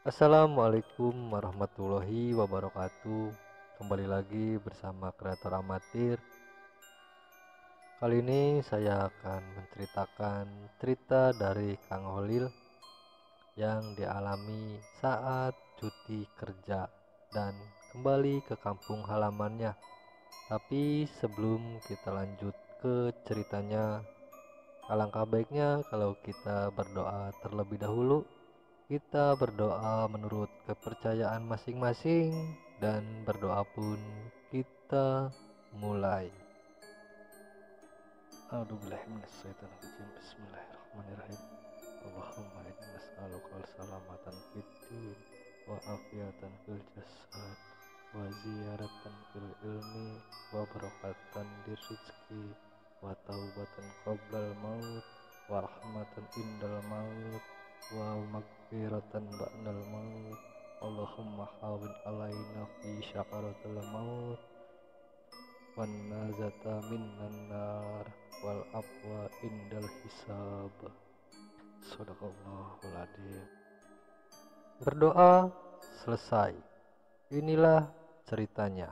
Assalamualaikum warahmatullahi wabarakatuh. Kembali lagi bersama kreator amatir. Kali ini saya akan menceritakan cerita dari Kang Holil yang dialami saat cuti kerja dan kembali ke kampung halamannya. Tapi sebelum kita lanjut ke ceritanya, alangkah baiknya kalau kita berdoa terlebih dahulu. Kita berdoa menurut kepercayaan masing-masing dan berdoa pun kita mulai. A'udzubillahiminasyaitonirrajim. Bismillahirrahmanirrahim. Allahumma inni nas'alukal salamatan fid din wa afiatan fil jasad wa ziyaratan fil ilmi wa barakatan di rizki wa taubatan qoblal maut wa rahmatan indal maut wa magfiratan ba'dal maut. Allahumma hawin alaina fi syakaratul maut wan nazata minnan nar wal afwa indal hisab. Sadaqallahul adzim. Berdoa selesai. Inilah ceritanya.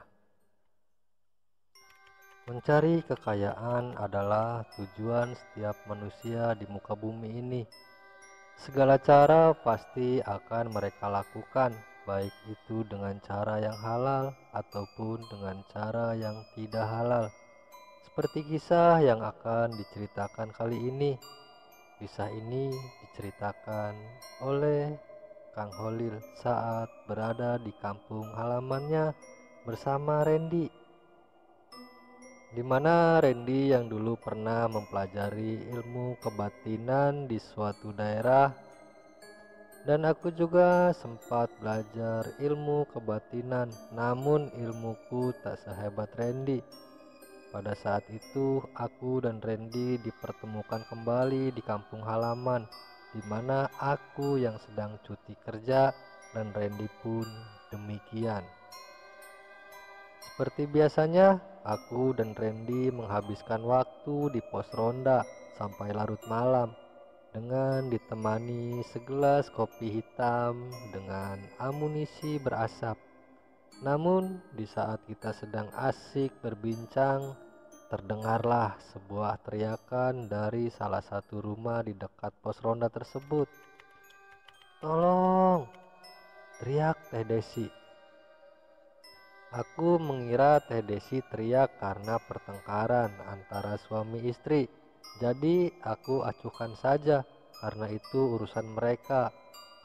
Mencari kekayaan adalah tujuan setiap manusia di muka bumi ini. Segala cara pasti akan mereka lakukan, baik itu dengan cara yang halal ataupun dengan cara yang tidak halal. Seperti kisah yang akan diceritakan kali ini. Kisah ini diceritakan oleh Kang Holil saat berada di kampung halamannya bersama Randy, di mana Randy yang dulu pernah mempelajari ilmu kebatinan di suatu daerah, dan aku juga sempat belajar ilmu kebatinan, namun ilmuku tak sehebat Randy. Pada saat itu aku dan Randy dipertemukan kembali di kampung halaman, di mana aku yang sedang cuti kerja dan Randy pun demikian. Seperti biasanya, aku dan Randy menghabiskan waktu di pos ronda sampai larut malam dengan ditemani segelas kopi hitam dengan amunisi berasap. Namun di saat kita sedang asik berbincang, terdengarlah sebuah teriakan dari salah satu rumah di dekat pos ronda tersebut. "Tolong!" teriak Teh Desi. Aku mengira Teh Desi teriak karena pertengkaran antara suami istri. Jadi aku acuhkan saja, karena itu urusan mereka.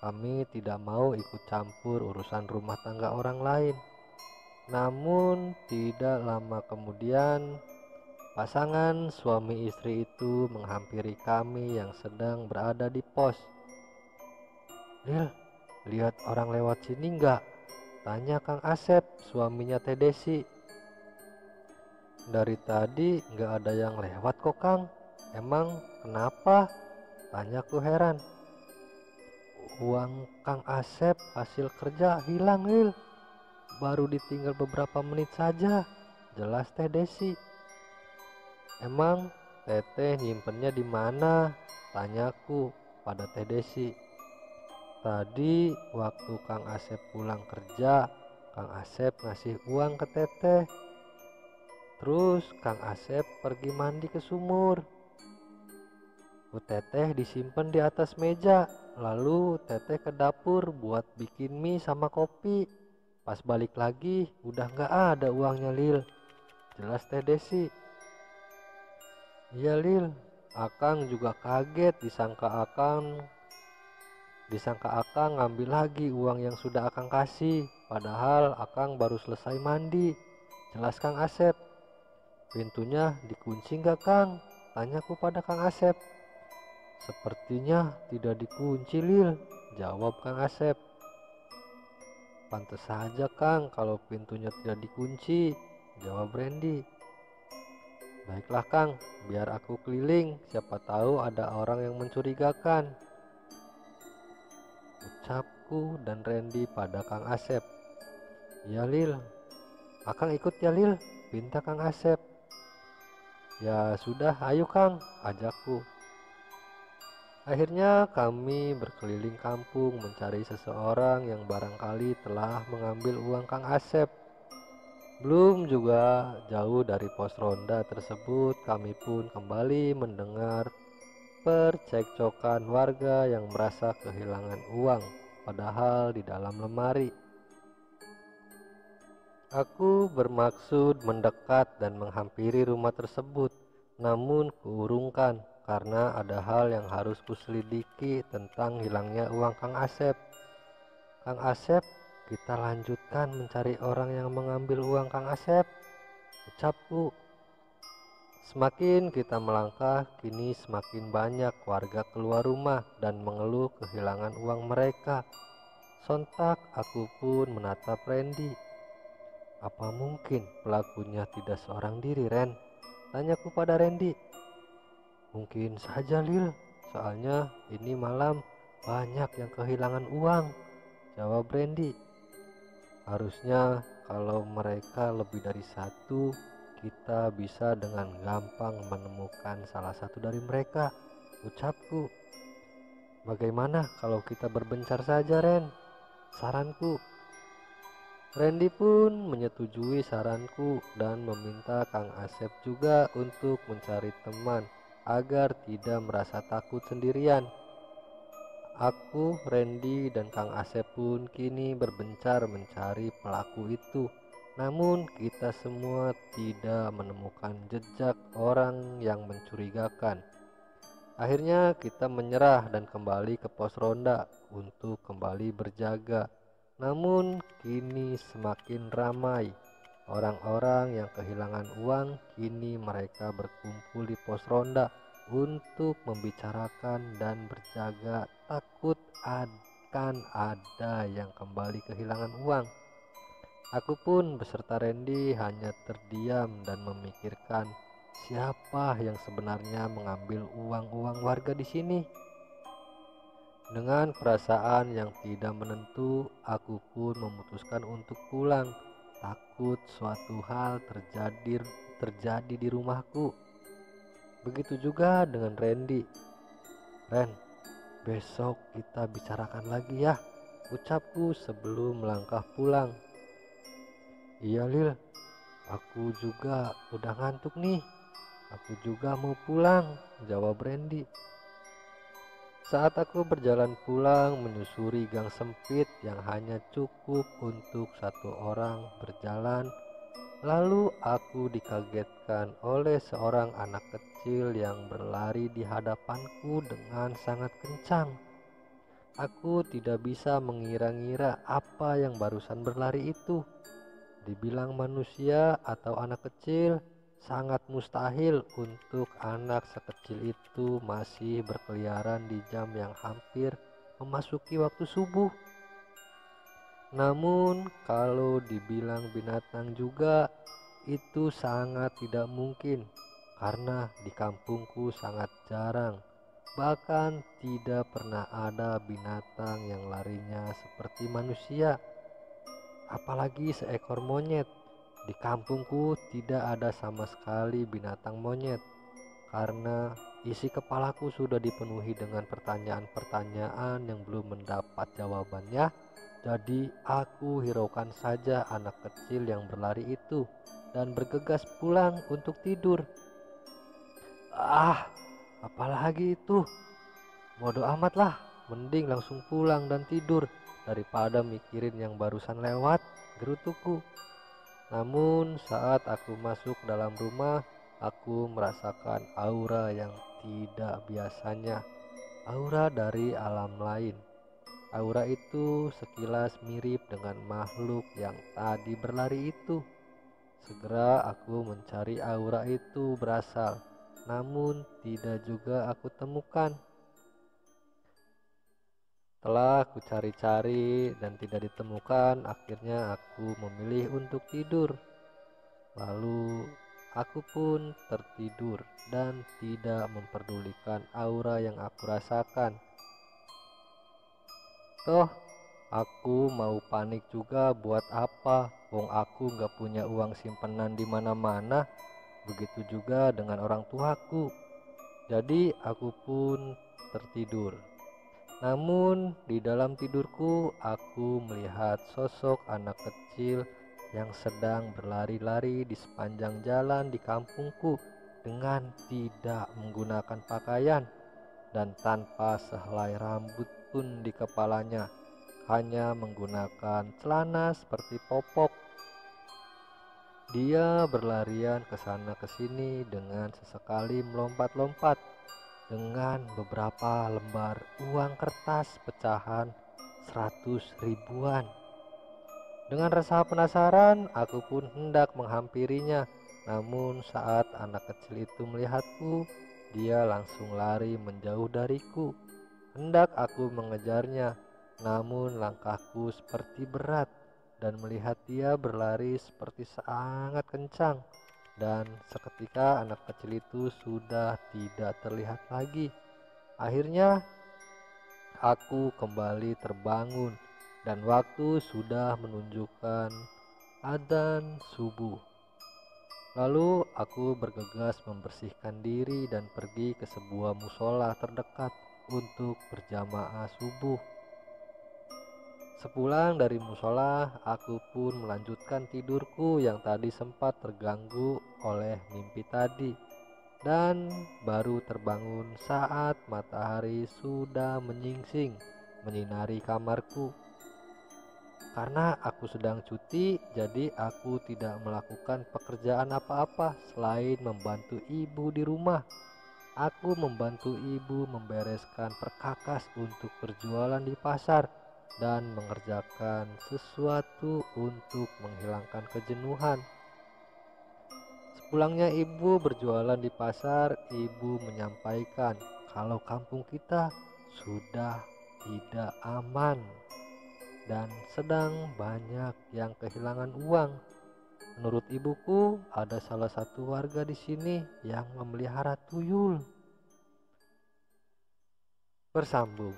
Kami tidak mau ikut campur urusan rumah tangga orang lain. Namun tidak lama kemudian, pasangan suami istri itu menghampiri kami yang sedang berada di pos. "Lil, lihat orang lewat sini enggak?" tanya Kang Asep, suaminya Teh Desi. "Dari tadi nggak ada yang lewat kok Kang. Emang kenapa?" tanyaku heran. "Uang Kang Asep hasil kerja hilang Lil. Baru ditinggal beberapa menit saja," jelas Teh Desi. "Emang Teteh nyimpennya di mana?" tanyaku pada Teh Desi. "Tadi waktu Kang Asep pulang kerja, Kang Asep ngasih uang ke Teteh. Terus Kang Asep pergi mandi ke sumur. Bu Teteh disimpan di atas meja. Lalu Teteh ke dapur buat bikin mie sama kopi. Pas balik lagi udah gak ada uangnya Lil," jelas Teh Desi. "Iya Lil, Akang juga kaget disangka Akang ngambil lagi uang yang sudah Akang kasih. Padahal Akang baru selesai mandi," jelas Kang Asep. "Pintunya dikunci gak Kang?" tanyaku pada Kang Asep. "Sepertinya tidak dikunci Lil," jawab Kang Asep. "Pantes saja Kang kalau pintunya tidak dikunci," jawab Randy. "Baiklah Kang, biar aku keliling, siapa tahu ada orang yang mencurigakan," ucapku dan Randy pada Kang Asep. "Ya Lil, Akang ikut ya Lil," pinta Kang Asep. "Ya sudah, ayo Kang," ajakku. Akhirnya kami berkeliling kampung mencari seseorang yang barangkali telah mengambil uang Kang Asep. Belum juga jauh dari pos ronda tersebut, kami pun kembali mendengar percekcokan warga yang merasa kehilangan uang, padahal di dalam lemari. Aku bermaksud mendekat dan menghampiri rumah tersebut, namun kuurungkan karena ada hal yang harus kuselidiki tentang hilangnya uang Kang Asep. Kang Asep, kita lanjutkan mencari orang yang mengambil uang Kang Asep, ucapku. Semakin kita melangkah, kini semakin banyak warga keluar rumah dan mengeluh kehilangan uang mereka. Sontak aku pun menatap Randy. Apa mungkin pelakunya tidak seorang diri, Ren? Tanyaku pada Randy. Mungkin saja, Lil. Soalnya ini malam banyak yang kehilangan uang, jawab Randy. Harusnya kalau mereka lebih dari satu, kita bisa dengan gampang menemukan salah satu dari mereka, ucapku. Bagaimana kalau kita berbencar saja, Ren? Saranku. Randy pun menyetujui saranku dan meminta Kang Asep juga untuk mencari teman agar tidak merasa takut sendirian. Aku, Randy, dan Kang Asep pun kini berbencar mencari pelaku itu. Namun kita semua tidak menemukan jejak orang yang mencurigakan. Akhirnya kita menyerah dan kembali ke pos ronda untuk kembali berjaga. Namun kini semakin ramai. Orang-orang yang kehilangan uang kini mereka berkumpul di pos ronda untuk membicarakan dan berjaga, takut akan ada yang kembali kehilangan uang. Aku pun beserta Randy hanya terdiam dan memikirkan siapa yang sebenarnya mengambil uang-uang warga di sini. Dengan perasaan yang tidak menentu, aku pun memutuskan untuk pulang. Takut suatu hal terjadi di rumahku. Begitu juga dengan Randy. Ren, besok kita bicarakan lagi ya, ucapku sebelum melangkah pulang. Iya Lil, aku juga udah ngantuk nih. Aku juga mau pulang, jawab Randy. Saat aku berjalan pulang menyusuri gang sempit yang hanya cukup untuk satu orang berjalan, lalu aku dikagetkan oleh seorang anak kecil yang berlari di hadapanku dengan sangat kencang. Aku tidak bisa mengira-ngira apa yang barusan berlari itu. Dibilang manusia atau anak kecil, sangat mustahil untuk anak sekecil itu masih berkeliaran di jam yang hampir memasuki waktu subuh. Namun kalau dibilang binatang juga, itu sangat tidak mungkin karena di kampungku sangat jarang, bahkan tidak pernah ada binatang yang larinya seperti manusia. Apalagi seekor monyet. Di kampungku tidak ada sama sekali binatang monyet karena isi kepalaku sudah dipenuhi dengan pertanyaan-pertanyaan yang belum mendapat jawabannya. Jadi aku hiraukan saja anak kecil yang berlari itu dan bergegas pulang untuk tidur. Apalagi itu? Bodoh amat lah, mending langsung pulang dan tidur daripada mikirin yang barusan lewat, gerutuku. Namun saat aku masuk dalam rumah, aku merasakan aura yang tidak biasanya, aura dari alam lain. Aura itu sekilas mirip dengan makhluk yang tadi berlari itu. Segera aku mencari aura itu berasal, namun tidak juga aku temukan. Setelah aku cari-cari dan tidak ditemukan, akhirnya aku memilih untuk tidur. Lalu aku pun tertidur dan tidak memperdulikan aura yang aku rasakan. Toh aku mau panik juga buat apa? Wong aku gak punya uang simpenan di mana-mana. Begitu juga dengan orang tuaku. Jadi aku pun tertidur. Namun di dalam tidurku aku melihat sosok anak kecil yang sedang berlari-lari di sepanjang jalan di kampungku dengan tidak menggunakan pakaian dan tanpa sehelai rambut pun di kepalanya, hanya menggunakan celana seperti popok. Dia berlarian ke sana ke sini dengan sesekali melompat-lompat dengan beberapa lembar uang kertas pecahan 100 ribuan. Dengan rasa penasaran, aku pun hendak menghampirinya. Namun saat anak kecil itu melihatku, dia langsung lari menjauh dariku. Hendak aku mengejarnya, namun langkahku seperti berat dan melihat dia berlari seperti sangat kencang. Dan seketika anak kecil itu sudah tidak terlihat lagi. Akhirnya aku kembali terbangun dan waktu sudah menunjukkan adzan subuh. Lalu aku bergegas membersihkan diri dan pergi ke sebuah musola terdekat untuk berjamaah subuh. Sepulang dari musola, aku pun melanjutkan tidurku yang tadi sempat terganggu oleh mimpi tadi, dan baru terbangun saat matahari sudah menyingsing menyinari kamarku. Karena aku sedang cuti, jadi aku tidak melakukan pekerjaan apa-apa selain membantu ibu di rumah. Aku membantu ibu membereskan perkakas untuk berjualan di pasar dan mengerjakan sesuatu untuk menghilangkan kejenuhan. Sepulangnya ibu berjualan di pasar, ibu menyampaikan kalau kampung kita sudah tidak aman dan sedang banyak yang kehilangan uang. Menurut ibuku, ada salah satu warga di sini yang memelihara tuyul. Bersambung.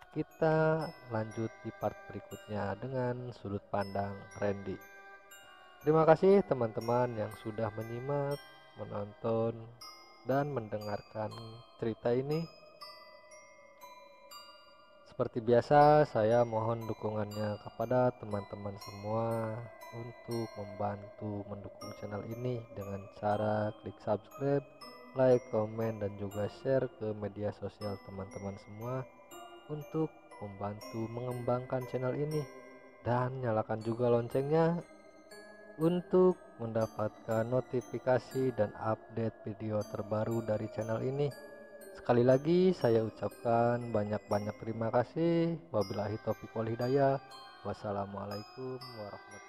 Kita lanjut di part berikutnya dengan sudut pandang Randy. Terima kasih teman-teman yang sudah menyimak, menonton, dan mendengarkan cerita ini. Seperti biasa, saya mohon dukungannya kepada teman-teman semua untuk membantu mendukung channel ini dengan cara klik subscribe, like, komen, dan juga share ke media sosial teman-teman semua untuk membantu mengembangkan channel ini, dan nyalakan juga loncengnya untuk mendapatkan notifikasi dan update video terbaru dari channel ini. Sekali lagi saya ucapkan banyak-banyak terima kasih. Wabillahi taufiq wal hidayah. Wassalamualaikum warahmatullahi wabarakatuh.